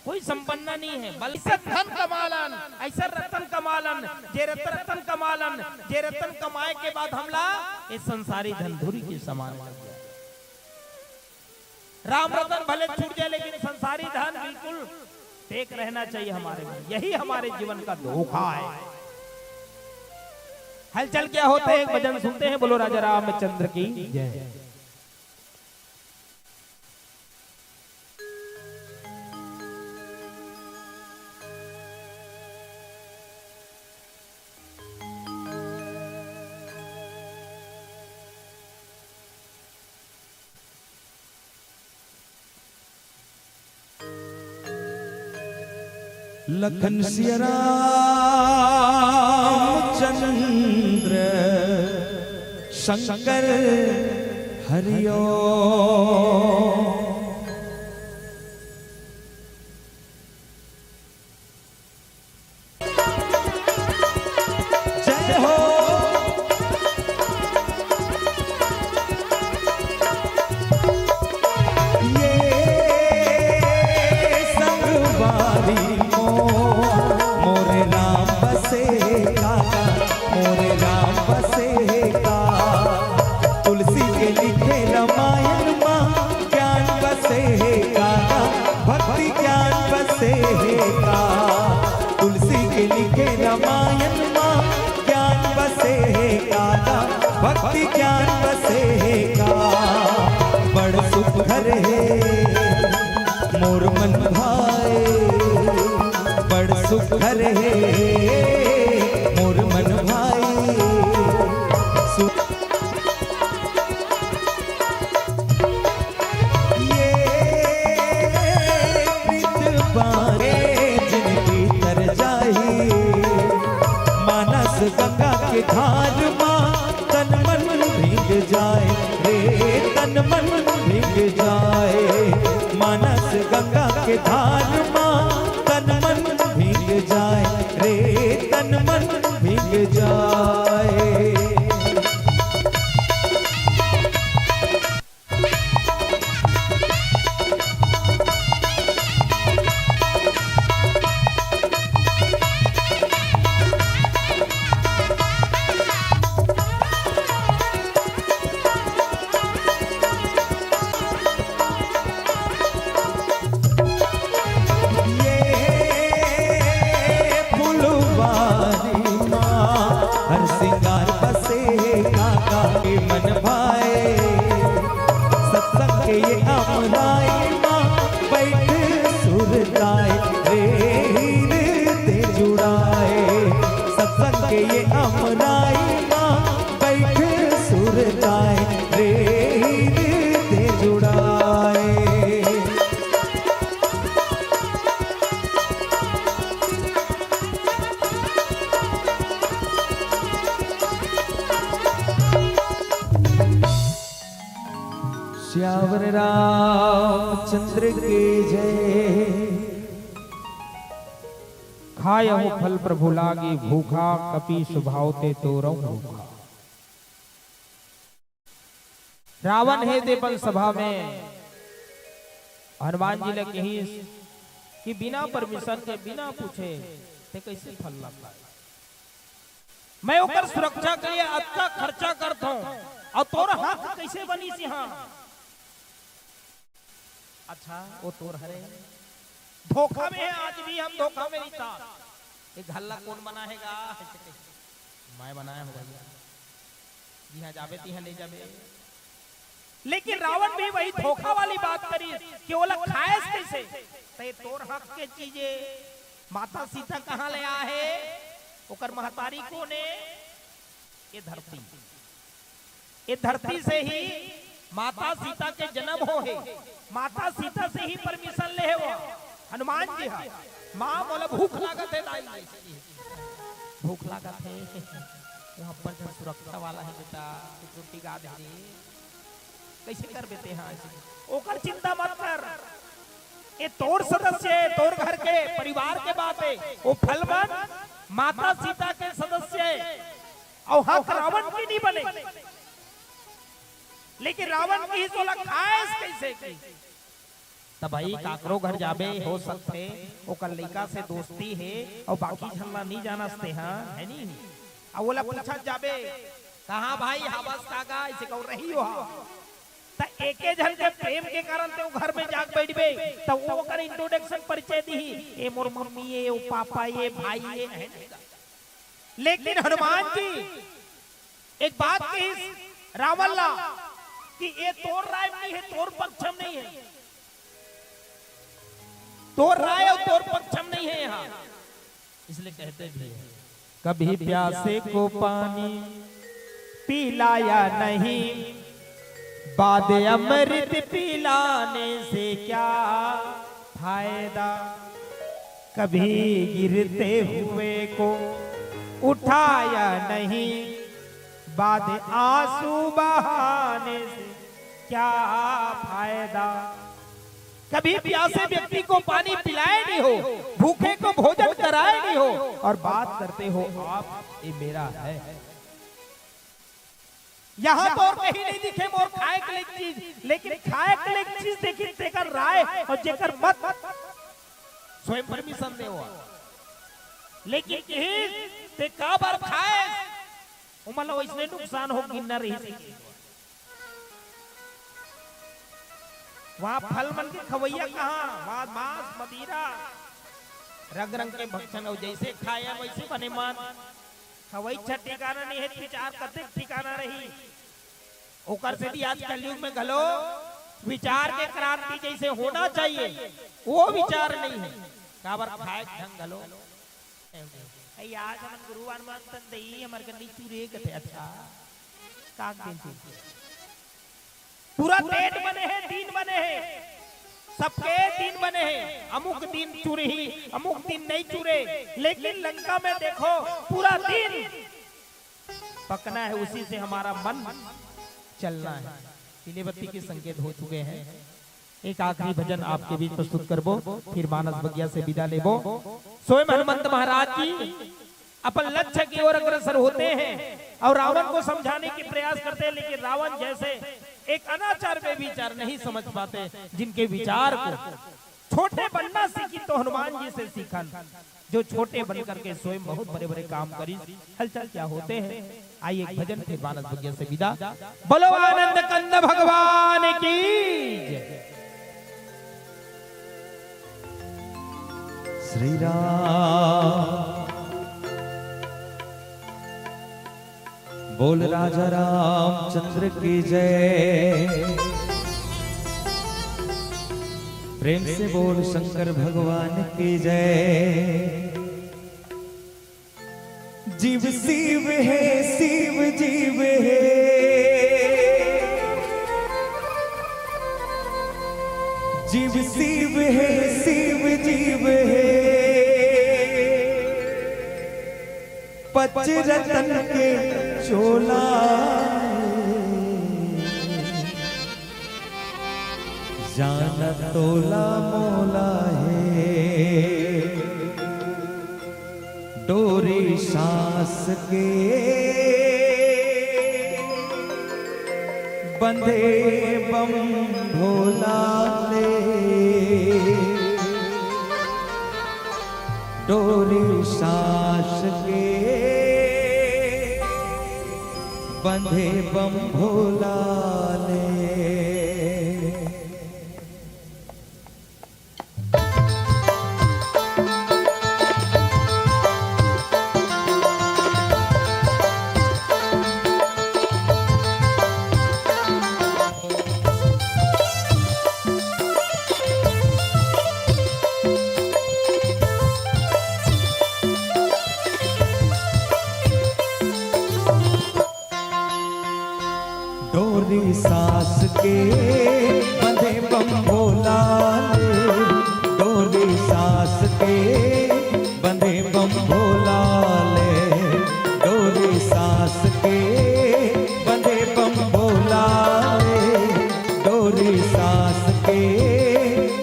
कोई संपन्न नहीं है, बल्कि धन कमालन, ऐसा रतन कमालन, जे रतन कमालन, जे रतन कमाए के बाद हमला इस संसारी धन धुरी के समान। राम रतन भले छूट जाए लेकिन संसारी धन बिल्कुल टेक रहना चाहिए हमारे में। यही हमारे जीवन का धोखा है। हलचल क्या होता है, एक भजन सुनते हैं। बोलो राजा रामचंद्र की जय। लखन सिया रामचंद्र शंकर हरिओ। जय हो ये संगवारी मोरे राम बसे काका, मोरे राम बसे भक्ति ज्ञान बसेगा बड़ सुखर है मोर मन भाए बड़ सुखर है मोर मन भाए ये प्रीत बारे जिनकी तर जाए मानस गंगा के धार मां तन मन भीग जाए रे तन मन भीग जाए मानस गंगा के धार मां तन मन भीग जाए रे तन मन भीग जाए मन भाए सत्संग के ये अमराई माँ बैठ सुरताए रे हीर ते जुड़ाए सत्संग के ये अमराई माँ बैठ सुरताए रे हीर ते जुड़ाए श्यावर रामचंद्र के जय। खायहु फल प्रभु लागी भूखा कपि सुभावते तोरौ भूखा। रावण है देवल सभा में हनुमान जी ने कही कि बिना परमिशन के बिना पूछे ते कैसे फल लगता है। मैं ओकर सुरक्षा के लिए अच्छा खर्चा करता हूं और तोर हाथ कैसे बनी सी हाँ अच्छा वो तोर हरे धोखा में है आज भी हम धोखा में नहीं था। ये घल्ला कौन बनाएगा मैं बनाया हूं भैया जी जावे ती ले जावे। लेकिन रावण भी वही धोखा वाली बात करी कि वो लोग खाए कैसे ते तोर हक के चीजें माता सीता कहां ले आ है ओकर महतारी कोने ये धरती से ही माता सीता के जन्म हो है माता सीता से ही परमिशन ले हो हनुमान जी हा मां बोले भूख लागत है दाई भूख लागत है वहां पर सुरक्षा वाला है बेटा रोटी गा दे कैसे कर देते हैं ओकर चिंता मत कर ये तोर सदस्य है तोर घर के परिवार के बात है वो फलवन माता सीता के सदस्य है और हक रावण की नहीं बने। लेकिन रावण की ही सोलह खाएस कैसे की तब भाई काकरो घर जाबे हो सकते ओकर लड़का से दोस्ती है और बाकी झल्ला नहीं जानते हाँ है नहीं और बोला पूछा जाबे कहाँ भाई हवस कागा इसे कह रही हो त एके जन के प्रेम के कारण ते घर में जाग बैठबे त वो कर इंट्रोडक्शन परिचय दी ए मोर मम्मी ये ओ पापा ये भाई ये है। लेकिन हनुमान जी एक बात कही रावण ला कि ये तोर राय नहीं है तोर पक्षम नहीं है तोर राय और तोर पक्षम नहीं है यहाँ इसलिए कहते भी है कभी प्यासे को पानी पिलाया नहीं बाद अमृत पिलाने से क्या फायदा कभी गिरते हुए को उठाया नहीं बाद आंसू बहाने से क्या फायदा कभी प्यासे व्यक्ति को पानी पिलाए नहीं हो भूखे को भोजन कराए नहीं हो और बात करते हो आप ये मेरा है। यहाँ तो और कहीं नहीं दिखे मोर खाए के लिए चीज लेकिन खाए के लिए चीज देखी तेकर राय और जेकर मत स्वयं परमिशन दे हुआ लेकिन कहीं ते का बार खाए मतलब इसने नुकसान हो गिनना रही वहां फल मन के खवैया कहाँ वहां मांस मदिरा रंग रंग के भक्षण और जैसे खाया वैसे बने मान खवई ठिकाना नहीं है विचार कते ठिकाना रही ओकर से भी आज कलयुग में घलो विचार के क्रांति जैसे होना चाहिए वो विचार नहीं है। काबर खाए ढंग घलो आई आज हमन गुरुवार मान तन दई हमर गन्नी चूरे कथे अच्छा काक दिन से पूरा पेट बने हैं, दिन बने हैं, सबके दिन बने हैं। अमुक दिन चूरे ही, अमुक दिन नहीं चूरे, लेकिन लंका में देखो पूरा दिन पकना है, उसी से हमारा मन चलना है। पीले बत्ती के संकेत हो चुके हैं। एक आखिरी भजन आपके बीच प्रस्तुत करबो, फिर मानस बगिया से विदा लेबो। स्वयं हनुमंत महाराज जी अपन लक्ष्य की ओर अग्रसर होते हैं और रावण को समझाने की प्रयास करते हैं, लेकिन रावण जैसे एक अनाचार में विचार नहीं समझ पाते, जिनके विचार को छोटे बनना सीखी तो हनुमान जी से सीखन, जो छोटे बन करके स्वयं बहुत बड़े बड़े काम करी। हलचल क्या होते हैं, आइए एक भजन फिर मानस बगिया से विदा। बोलो आनंद कंद भगवान की जय। श्री राम बोल राजा रामचंद्र की जय। प्रेम से बोल शंकर भगवान की जय। जीव शिव है, शिव जीव है, जीव शिव है, शिव जीव है। पच रतन के चोला जाना तोला मोला है। डोरी सांस के बंधे बम भोला ले। डोरी सांस के बंधे बम भोला ले। डोरी सास के बंधे बम भोला ले। डोरी सास के बंधे बम भोला ले। डोरी सास के बंधे बम भोला ले। डोरी सास के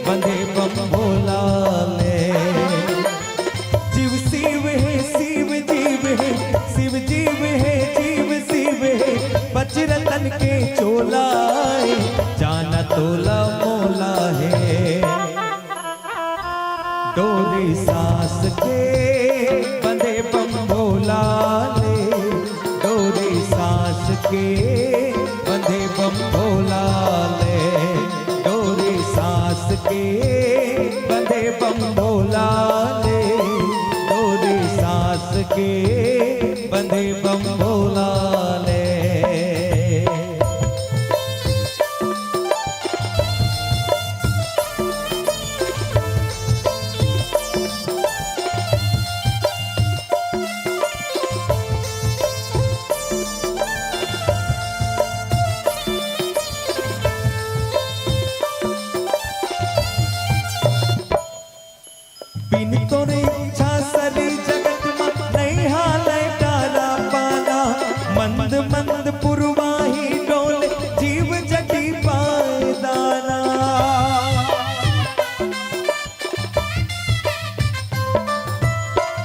बंधे बम भोला ले। जीव शिव है, शिव जीव है, शिव जीव है, जीव शिव है। पच रतन के चोला जाना तोला मोला है। डोरी सास के बंधे बम भोला ले। डोरी सास के बंधे बम भोला ले। डोरी सास के बंधे बम भोला ले। डोरी सास के बंधे बम भोला ले। बिन तोरे इच्छा सरी जगत में नहीं हाल डाला पाना। मंद मंद पुरवाही डोले जीव जटी पाए दाना।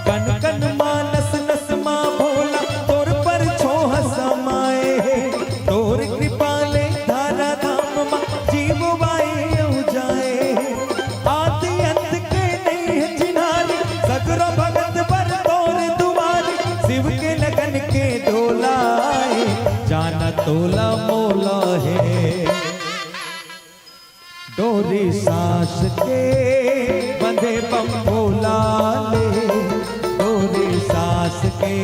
कन कन मानस नस माँ भोला तोर पर छोह समाए। तोर कृपा ले धारा धाम माँ जीव वाई जाए। आदि अंत के नहीं है चिन्हारी, सगरो भगत पर तोर दुआरी। शिव के लगन के डोलाए जाना तोला मोला है। डोरी सास के बंधे बम भोला ले। डोरी सास के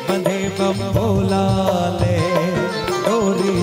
बंधे बम भोला ले। डोरी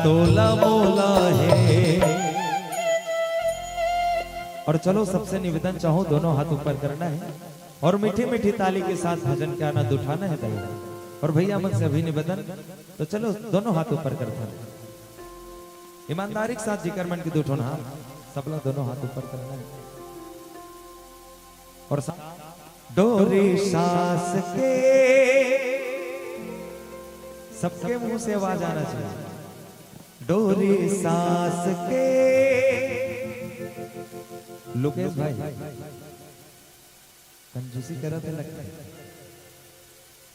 तोला मोला है। और चलो सबसे निवेदन चाहो दोनों हाथ ऊपर करना है और मीठी मीठी ताली के साथ भजन का आनंद उठाना है दया। और भैया मन से अभी निवेदन, तो चलो दोनों हाथ ऊपर करते हैं ईमानदारी के साथ जिक्र मन की दो ठो हाथ सब लोग दोनों हाथ ऊपर करना है। और डोरी सास के सबके मुंह से आवाज आना चाहिए। डोरी सास के लोकेश भाई कंजूसी करते लगता है।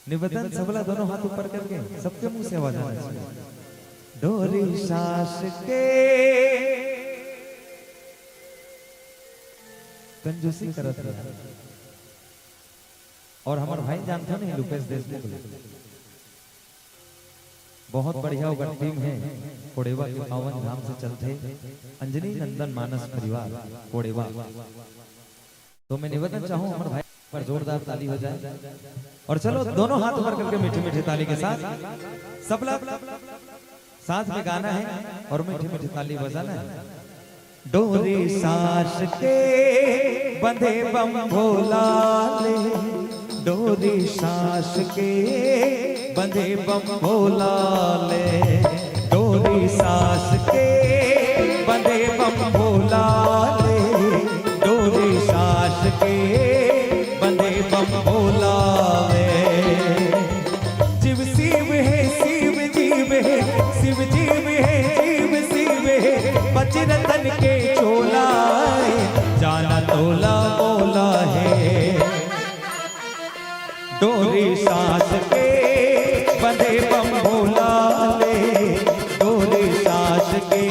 निवेदन सबला दोनों हाथ ऊपर करके सबके मुंह से आवाज आना चाहिए। डोरी सास के कंजूसी करते हैं। और हमारे भाई जानते हो नहीं लोकेश देशमुख बहुत बढ़िया होगा टीम है। कोड़ेवा के पावन धाम से चलते अंजनी नंदन मानस परिवार कोड़ेवा। तो मैं निवेदन चाहूं हमारे भाई पर जोरदार ताली हो जाए। और चलो दोनों हाथ ऊपर करके मीठी मीठी ताली के साथ सब लोग साथ में गाना है और मीठी मीठी ताली बजाना है। डोरी सास के बंधे बम भोला ले, डोरी सास के बंधे बम भोला ले, डोरी सास के बंधे बम भोला ले, डोरी सास के बंधे बम भोला ले। शिव शिव है शिव जीव है, शिव जीव है जीव शिव है, बजरतन के चोला जाना तोला मोला है। डोरी सास के बंधे बम भोला ले, डोरी सास के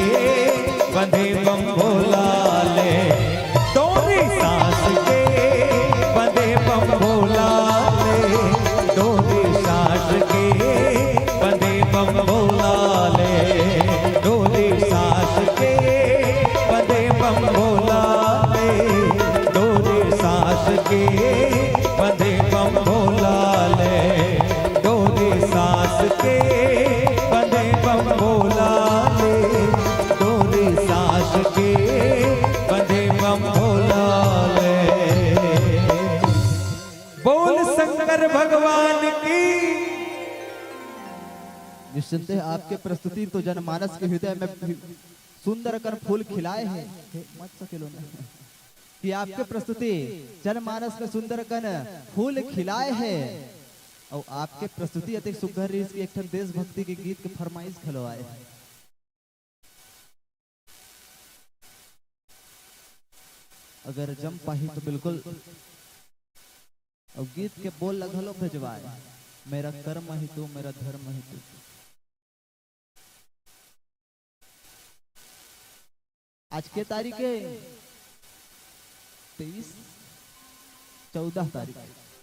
बंधे बम भोला ले, डोरी सास के बंधे बम भोला ले, डोरी सास के बंधे बम भोला ले, डोरी सास के बंधे बम भोला ले, डोरी सास के बंधे बम भोला ले, डोरी सास के बंधे बम भोला ले, डोरी सास के बंधे बम भोला ले। बोल शंकर भगवान की। निश्चिंत है आपके प्रस्तुति तो जनमानस के हृदय में सुंदर कर फूल खिलाए हैं। मत सकेलो ना कि आपके प्रस्तुति जनमानस में सुंदर कन फूल खिलाए हैं और आपके प्रस्तुति अति सुघर रीस की एक देशभक्ति के गीत के फरमाइश खलवाए हैं। अगर जम पाही तो बिल्कुल और गीत के बोल लगलो भेजवाए। मेरा कर्म ही तू मेरा धर्म ही तू। आज के तारीख है 23 14 तारीख।